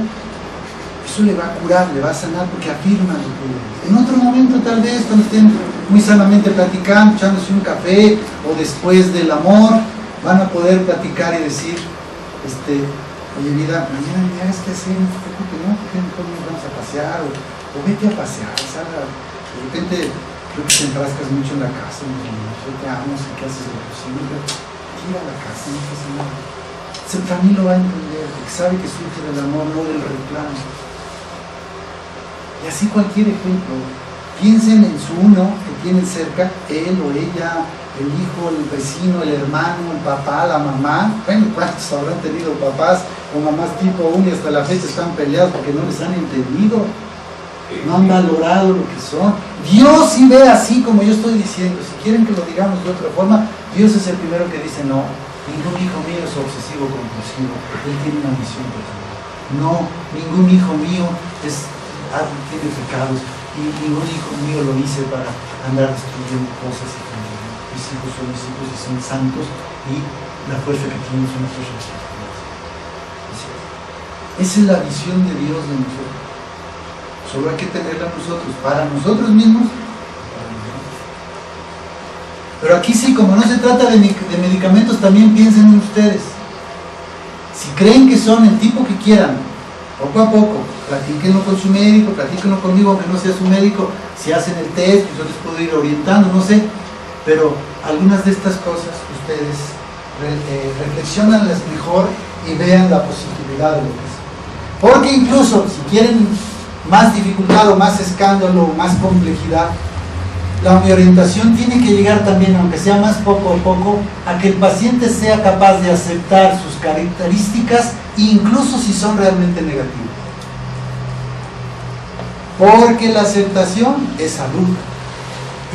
le va a curar, le va a sanar, porque afirma lo que es. En otro momento tal vez, cuando estén muy sanamente platicando, echándose un café, o después del amor, van a poder platicar y decir, oye vida, mañana me hagas que hacer, no te preocupes, ¿no? ¿Por qué mejor nos vamos a pasear? O vete a pasear, salga. De repente creo que te enfrascas mucho en la casa, yo te amo, sé que haces lo posible, pero ir a la casa, no pasa nada. Ese también lo va a entender, porque sabe que surge del amor, no del reclamo. Y así cualquier ejemplo. Piensen en su uno que tienen cerca, él o ella, el hijo, el vecino, el hermano, el papá, la mamá. Bueno, ¿cuántos habrán tenido papás o mamás tipo 1 y hasta la fecha están peleados porque no les han entendido? No han valorado lo que son. Dios sí ve así como yo estoy diciendo. Si quieren que lo digamos de otra forma, Dios es el primero que dice: no, ningún hijo mío es obsesivo compulsivo, él tiene una misión personal. No, ningún hijo mío tiene pecados, y ningún hijo mío lo hice para andar destruyendo cosas. Mis hijos son mis hijos y son santos, y la fuerza que tienen son nuestros responsabilidades. Esa es la visión de Dios de nosotros. Solo hay que tenerla nosotros, para nosotros mismos. Pero aquí sí, como no se trata de medicamentos, también piensen en ustedes. Si creen que son el tipo que quieran, poco a poco, platíquenlo con su médico, platíquenlo conmigo, aunque no sea su médico. Si hacen el test, yo les puedo ir orientando, no sé. Pero algunas de estas cosas, ustedes reflexionanlas mejor y vean la posibilidad de lo que es. Porque incluso, si quieren más dificultad o más escándalo o más complejidad, la orientación tiene que llegar también, aunque sea más poco a poco, a que el paciente sea capaz de aceptar sus características, incluso si son realmente negativas. Porque la aceptación es salud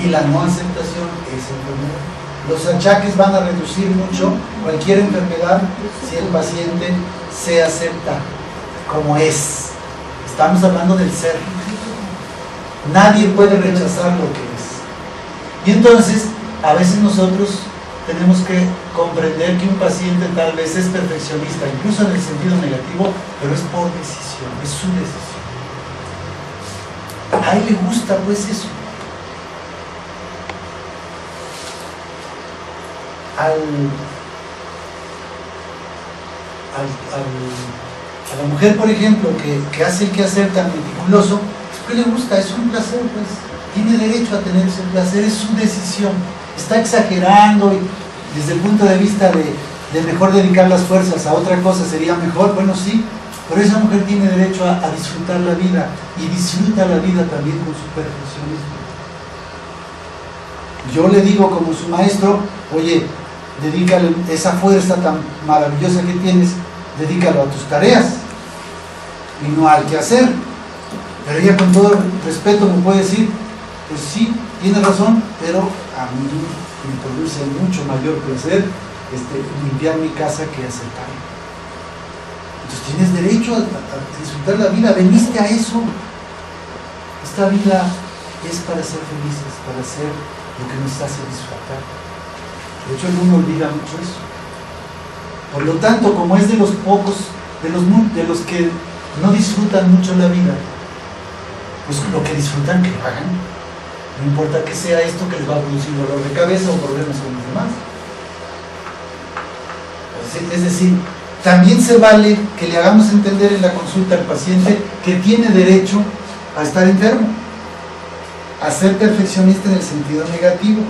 y la no aceptación es enfermedad. Los achaques van a reducir mucho cualquier enfermedad si el paciente se acepta como es. Estamos hablando del ser. Nadie puede rechazar lo que es. Y entonces, a veces nosotros tenemos que comprender que un paciente tal vez es perfeccionista, incluso en el sentido negativo, pero es por decisión, es su decisión. A él le gusta pues eso. A la mujer, por ejemplo, que hace el quehacer tan meticuloso, es que le gusta, es un placer, pues tiene derecho a tener ese placer, es su decisión. Está exagerando, y desde el punto de vista de mejor dedicar las fuerzas a otra cosa sería mejor, bueno sí, pero esa mujer tiene derecho a disfrutar la vida, y disfruta la vida también con su perfeccionismo. Yo le digo como su maestro: oye, dedícale esa fuerza tan maravillosa que tienes, dedícalo a tus tareas y no al quehacer. Pero ella, con todo respeto, me puede decir: pues sí, tiene razón, pero a mí me produce mucho mayor placer limpiar mi casa que hacer tarea. Entonces tienes derecho a disfrutar la vida, veniste a eso. Esta vida es para ser felices, para hacer lo que nos hace disfrutar. De hecho, el uno olvida mucho eso. Por lo tanto, como es de los pocos, de los que no disfrutan mucho la vida, pues lo que disfrutan, que lo hagan. No importa que sea esto que les va a producir dolor de cabeza o problemas con los demás. Es decir, también se vale que le hagamos entender en la consulta al paciente que tiene derecho a estar enfermo, a ser perfeccionista en el sentido negativo,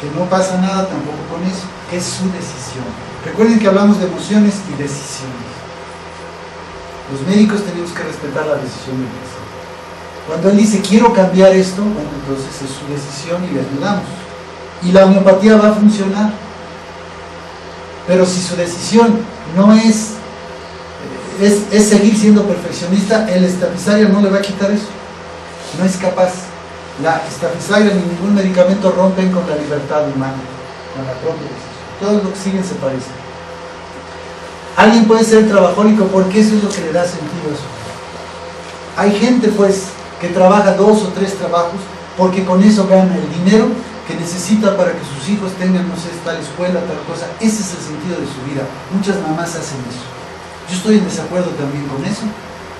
que no pasa nada tampoco con eso, que es su decisión. Recuerden que hablamos de emociones y decisiones. Los médicos tenemos que respetar la decisión del paciente. Cuando él dice: quiero cambiar esto, bueno, entonces es su decisión y le ayudamos. Y la homeopatía va a funcionar. Pero si su decisión no es seguir siendo perfeccionista, el Staphysaria no le va a quitar eso. No es capaz. La Staphysaria ni ningún medicamento rompen con la libertad humana, con la propia decisión. Todo lo que siguen se parece. Alguien puede ser trabajólico porque eso es lo que le da sentido a su vida. Hay gente pues que trabaja 2 o 3 trabajos porque con eso gana el dinero que necesita para que sus hijos tengan, no sé, tal escuela, tal cosa. Ese es el sentido de su vida. Muchas mamás hacen eso. Yo estoy en desacuerdo también con eso.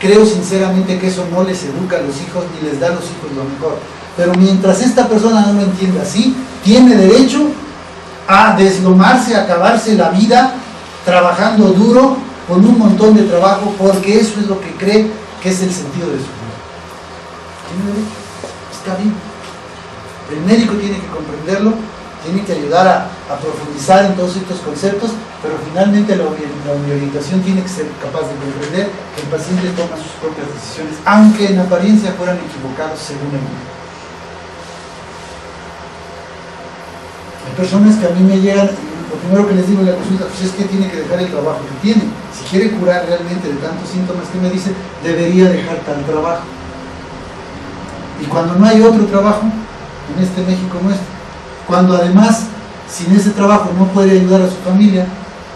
Creo sinceramente que eso no les educa a los hijos ni les da a los hijos lo mejor. Pero mientras esta persona no lo entienda así, tiene derecho a deslomarse, a acabarse la vida trabajando duro, con un montón de trabajo, porque eso es lo que cree que es el sentido de su vida. Tiene derecho, está bien. El médico tiene que comprenderlo, tiene que ayudar a profundizar en todos estos conceptos, pero finalmente la orientación tiene que ser capaz de comprender que el paciente toma sus propias decisiones, aunque en apariencia fueran equivocados según el médico. Hay personas que a mí me llegan, lo primero que les digo en la consulta, pues es que tiene que dejar el trabajo que tiene. Si quiere curar realmente de tantos síntomas que me dice, debería dejar tal trabajo. Y cuando no hay otro trabajo, en este México nuestro, cuando además, sin ese trabajo no puede ayudar a su familia,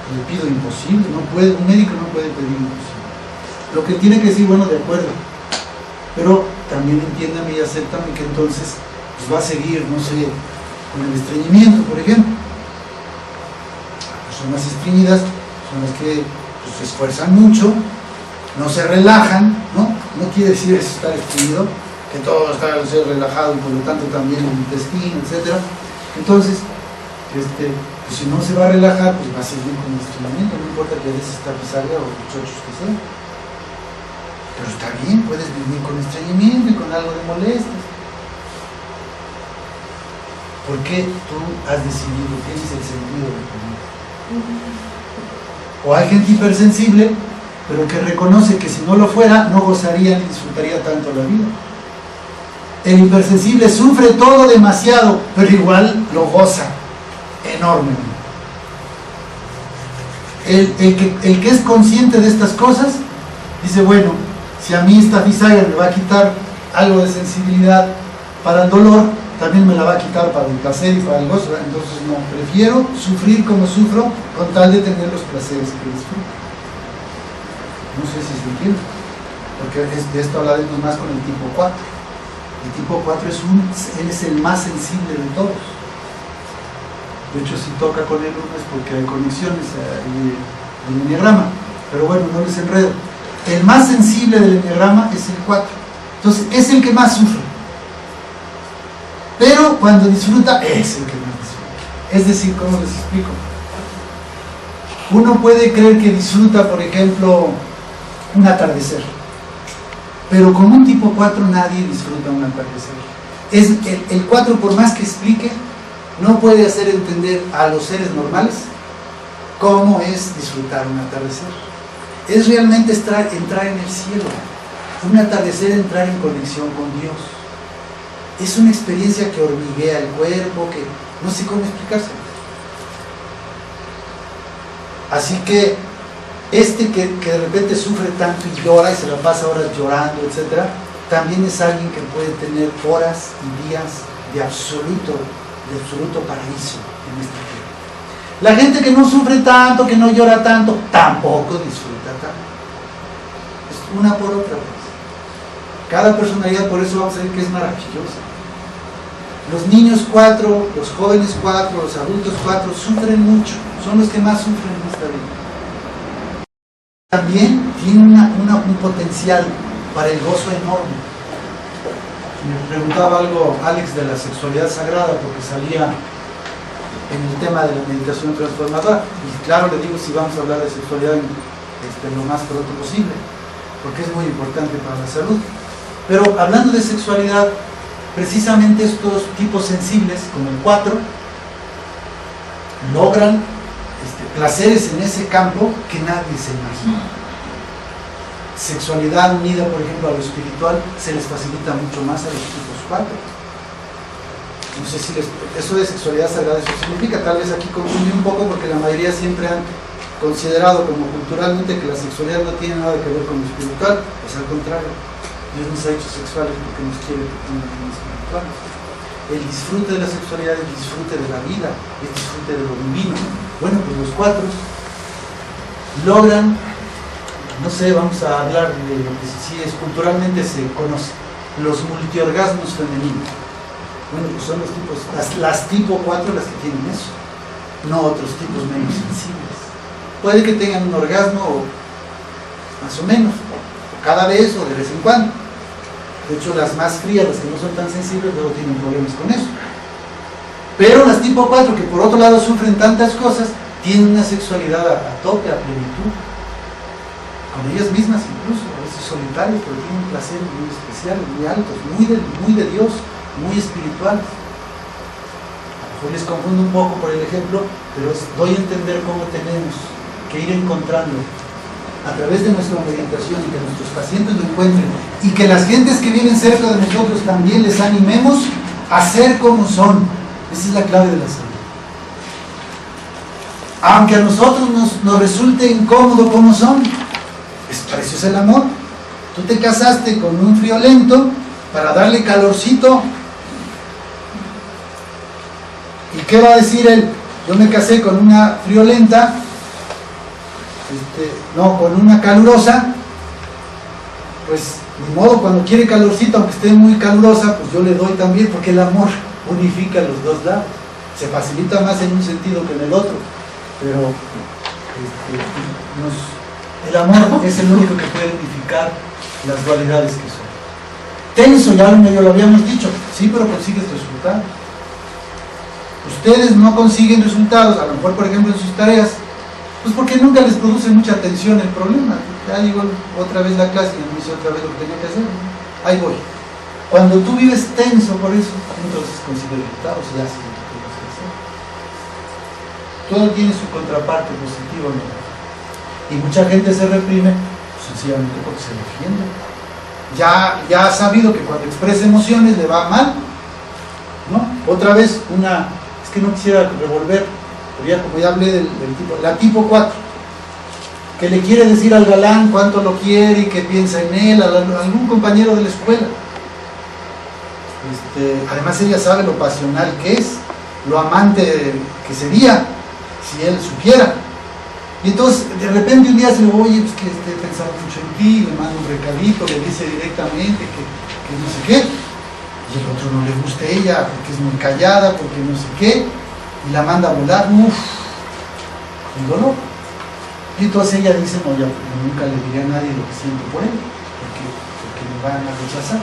le pido imposible, no puede, un médico no puede pedir imposible. Lo que tiene que decir, bueno, de acuerdo, pero también entiéndame y acéptame que entonces pues va a seguir, no sé, con el estreñimiento, por ejemplo. Las personas estreñidas son las que pues, se esfuerzan mucho, no se relajan, ¿no? No quiere decir eso estar estreñido, que todo está relajado y por lo tanto también el intestino, etc. Entonces, pues si no se va a relajar, pues va a seguir con el estreñimiento, no importa que des tapizaria o chochos que sea. Pero está bien, puedes vivir con estreñimiento y con algo de molestias. ¿Por qué tú has decidido, tienes el sentido de tu vida? O hay gente hipersensible, pero que reconoce que si no lo fuera, no gozaría ni disfrutaría tanto la vida. El hipersensible sufre todo demasiado, pero igual lo goza enormemente. El que es consciente de estas cosas, dice, bueno, si a mí esta bisagra me va a quitar algo de sensibilidad para el dolor, también me la va a quitar para el placer y para el gozo. Entonces no, prefiero sufrir como sufro con tal de tener los placeres que disfruto. No sé si se entiende, porque de esto hablaremos más con el tipo 4. El tipo 4 él es el más sensible de todos. De hecho, si toca con el 1 es porque hay conexiones del enneagrama. Pero bueno, no les enredo. El más sensible del enneagrama es el 4. Entonces, es el que más sufre. Pero cuando disfruta, es el que más disfruta. Es decir, ¿cómo les explico? Uno puede creer que disfruta, por ejemplo, un atardecer. Pero con un tipo 4 nadie disfruta un atardecer. El 4, por más que explique, no puede hacer entender a los seres normales cómo es disfrutar un atardecer. Es realmente entrar en el cielo. Un atardecer, entrar en conexión con Dios. Es una experiencia que hormiguea el cuerpo, que no sé cómo explicárselo. Así que que de repente sufre tanto y llora y se la pasa horas llorando, etc., también es alguien que puede tener horas y días de absoluto paraíso en esta tierra. La gente que no sufre tanto, que no llora tanto, tampoco disfruta tanto. Es una por otra vez. Cada personalidad, por eso vamos a ver que es maravillosa. Los niños 4, los jóvenes 4, los adultos 4 sufren mucho, son los que más sufren en esta vida. También tienen un potencial para el gozo enorme. Me preguntaba algo Alex de la sexualidad sagrada, porque salía en el tema de la meditación transformadora, y claro, le digo, si vamos a hablar de sexualidad lo más pronto posible, porque es muy importante para la salud. Pero hablando de sexualidad, precisamente estos tipos sensibles, como el 4, logran placeres en ese campo que nadie se imagina. Sexualidad unida, por ejemplo, a lo espiritual, se les facilita mucho más a los tipos 4. No sé si eso de sexualidad sagrada, eso significa, tal vez aquí confunde un poco, porque la mayoría siempre han considerado como culturalmente que la sexualidad no tiene nada que ver con lo espiritual. Pues al contrario, Dios nos ha hecho sexuales porque nos quiere profundamente espirituales. El disfrute de la sexualidad es el disfrute de la vida, el disfrute de lo divino. Bueno, pues los 4 logran, no sé, vamos a hablar de lo que sí es culturalmente se conoce, los multiorgasmos femeninos. Bueno, pues son los tipos, las tipo 4 las que tienen eso, no otros tipos menos sensibles. Puede que tengan un orgasmo más o menos, o cada vez o de vez en cuando. De hecho, las más frías, las que no son tan sensibles, luego tienen problemas con eso. Pero las tipo 4, que por otro lado sufren tantas cosas, tienen una sexualidad a tope, a plenitud. Con ellas mismas incluso, a veces solitarios, pero tienen placeres muy especiales, muy altos, muy de Dios, muy espirituales. Hoy les confundo un poco por el ejemplo, pero doy a entender cómo tenemos que ir encontrando a través de nuestra orientación y que nuestros pacientes lo encuentren y que las gentes que vienen cerca de nosotros también les animemos a ser como son. Esa es la clave de la salud. Aunque a nosotros nos resulte incómodo como son, para eso es el amor. Tú te casaste con un friolento para darle calorcito. ¿Y qué va a decir él? Yo me casé con una friolenta, con una calurosa, pues ni modo, cuando quiere calorcito, aunque esté muy calurosa, pues yo le doy también, porque el amor unifica los dos lados. Se facilita más en un sentido que en el otro, pero el amor es el único que puede unificar las dualidades que son. Tenso, ya medio lo habíamos dicho, sí, pero consigues resultados. Ustedes no consiguen resultados, a lo mejor por ejemplo en sus tareas, pues porque nunca les produce mucha atención el problema. Ya llegó otra vez la clase y me hice otra vez lo que tenía que hacer. Ahí voy. Cuando tú vives tenso por eso, entonces consigues resultados y haces lo que tienes que hacer. Todo tiene su contraparte positiva, ¿no? Y mucha gente se reprime sencillamente porque se defiende. Ya ha sabido que cuando expresa emociones le va mal, ¿no? Otra vez es que no quisiera revolver, pero ya como ya hablé del tipo, la tipo 4, que le quiere decir al galán cuánto lo quiere y que piensa en él, a algún compañero de la escuela. Además ella sabe lo pasional que es, lo amante que sería si él supiera. Y entonces de repente un día se le oye, pues que esté pensando mucho en ti, le manda un recadito, le dice directamente que no sé qué, y el otro no le gusta a ella porque es muy callada, porque no sé qué, y la manda a volar, el dolor. Y entonces ella dice, no, ya nunca le diré a nadie lo que siento por él, porque me van a rechazar.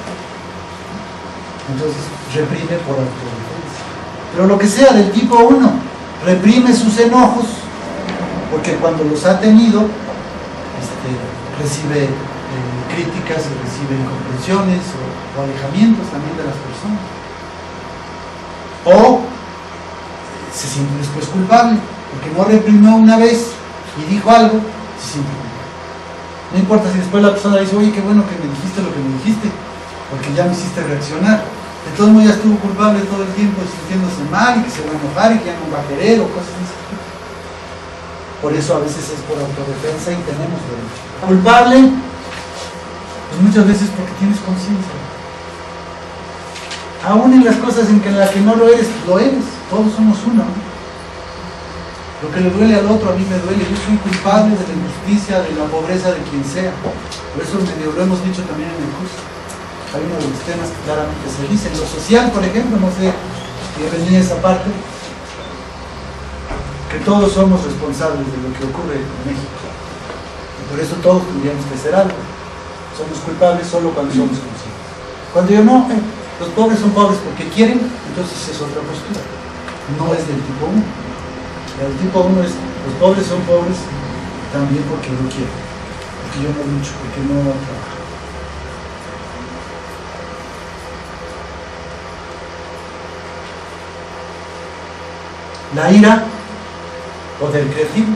Entonces reprime por autodefensa. Pero lo que sea del tipo 1, reprime sus enojos, porque cuando los ha tenido, recibe críticas y recibe incomprensiones o alejamientos también de las personas. O se siente después culpable, porque no reprimió una vez y dijo algo, se siente culpable. No importa si después la persona dice, oye, qué bueno que me dijiste lo que me dijiste, porque ya me hiciste reaccionar. De todos modos ya estuvo culpable todo el tiempo, sintiéndose mal y que se va a enojar y que ya no va a querer o cosas así. Por eso a veces es por autodefensa y tenemos derecho. Culpable, pues muchas veces porque tienes conciencia. Aún en las cosas en las que no lo eres, todos somos uno. Lo que le duele al otro a mí me duele, yo soy culpable de la injusticia, de la pobreza de quien sea. Por eso lo hemos dicho también en el curso. Hay uno de los temas que claramente se dice, en lo social, por ejemplo, no sé si venía esa parte, que todos somos responsables de lo que ocurre en México. Y por eso todos tendríamos que hacer algo. Somos culpables solo cuando somos conscientes. Cuando yo no, los pobres son pobres porque quieren, entonces es otra postura. No es del tipo 1. El tipo 1 es, los pobres son pobres también porque no quieren. Porque yo no lucho, porque no trabajo. La ira, poder creativo.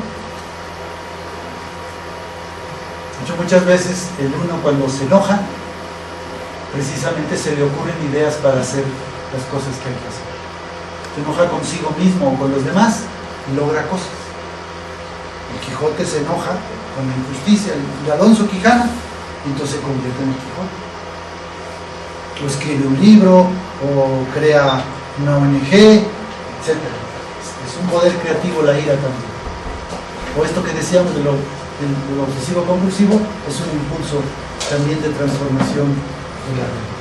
Muchas veces el uno cuando se enoja, precisamente se le ocurren ideas para hacer las cosas que hay que hacer. Se enoja consigo mismo o con los demás y logra cosas. El Quijote se enoja con la injusticia, el Alonso Quijana, y entonces se convierte en el Quijote. O escribe un libro, o crea una ONG, etc. Es un poder creativo la ira también. O esto que decíamos de lo obsesivo compulsivo es un impulso también de transformación de la vida.